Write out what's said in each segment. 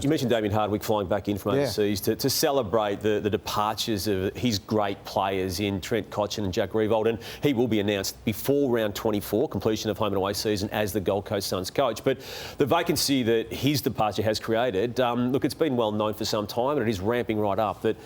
You mentioned Damien Hardwick flying back in from overseas to celebrate the departures of his great players in Trent Cotchin and Jack Riewoldt, and he will be announced before round 24, completion of home and away season, as the Gold Coast Suns coach. But the vacancy that his departure has created, look, it's been well known for some time, and it is ramping right up, that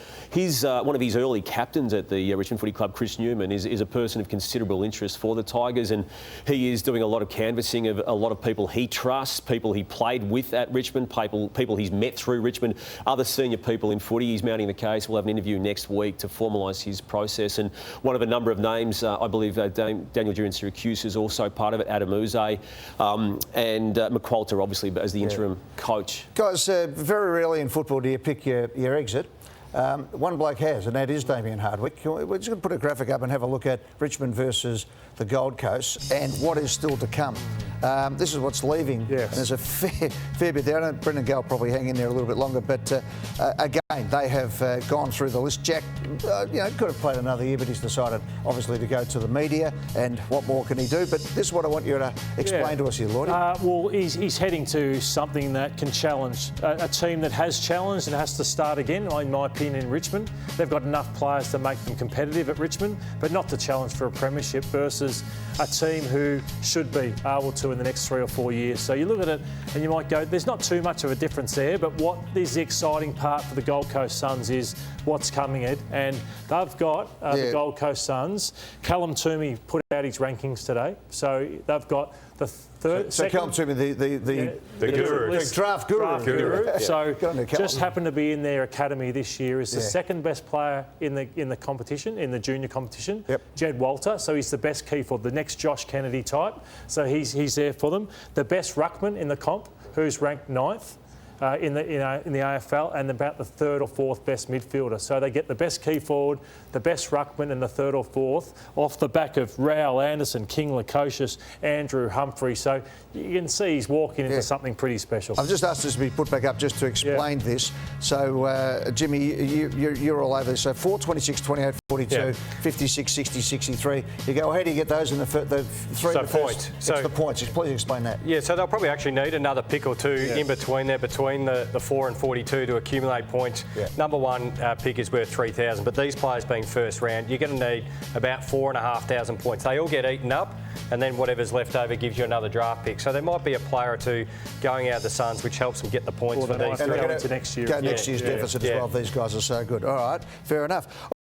one of his early captains at the Richmond Footy Club, Chris Newman, is a person of considerable interest for the Tigers, and he is doing a lot of canvassing of a lot of people he trusts, people he played with at Richmond, people he's met through Richmond, other senior people in footy. He's mounting the case. We'll have an interview next week to formalise his process. And one of a number of names, I believe Daniel Duran Syracuse is also part of it, Adam Uze, and McQualter, obviously, as the interim coach. Guys, very rarely in football do you pick your exit. One bloke has, and that is Damien Hardwick. We're just going to put a graphic up and have a look at Richmond versus the Gold Coast and what is still to come. This is what's leaving. Yes. And there's a fair bit there. I know Brendan Gale probably hang in there a little bit longer, but again, they have gone through the list. Jack, could have played another year, but he's decided, obviously, to go to the media. And what more can he do? But this is what I want you to explain to us here, Lordy. Well, he's heading to something that can challenge a team that has challenged and has to start again, in my opinion, in Richmond. They've got enough players to make them competitive at Richmond, but not to challenge for a premiership versus a team who should be able to in the next 3 or 4 years. So you look at it and you might go, there's not too much of a difference there, but what is the exciting part for the Gold Coast Suns is what's coming, Ed. And they've got the Gold Coast Suns. Callum Toomey put out his rankings today. So they've got the third. So Callum Toomey, the guru. Draft guru. Yeah. So just happened to be in their academy this year. Is the second best player in the competition, in the junior competition. Jed Walter. So he's the best key for the next Josh Kennedy type. So he's there for them. The best ruckman in the comp, who's ranked 9th. In the AFL, and about the 3rd or 4th best midfielder. So they get the best key forward, the best ruckman, and the 3rd or 4th off the back of Raoul Anderson, King Lukosius, Andrew Humphrey. So you can see he's walking into something pretty special. I've just asked this to be put back up just to explain this. So Jimmy, you're all over this. So 4, 26, 28, 42, 56, 60, 63. You go, how do you get those in the 3 so points? So it's the points. Please explain that. Yeah, so they'll probably actually need another pick or two in between there, between the 4 and 42 to accumulate points. Number one pick is worth 3,000, but these players being first round, you're going to need about 4,500 points. They all get eaten up, and then whatever's left over gives you another draft pick. So there might be a player or two going out of the Suns, which helps them get the points for these. And go into next year. Go next year's deficit as well. These guys are so good. All right, fair enough.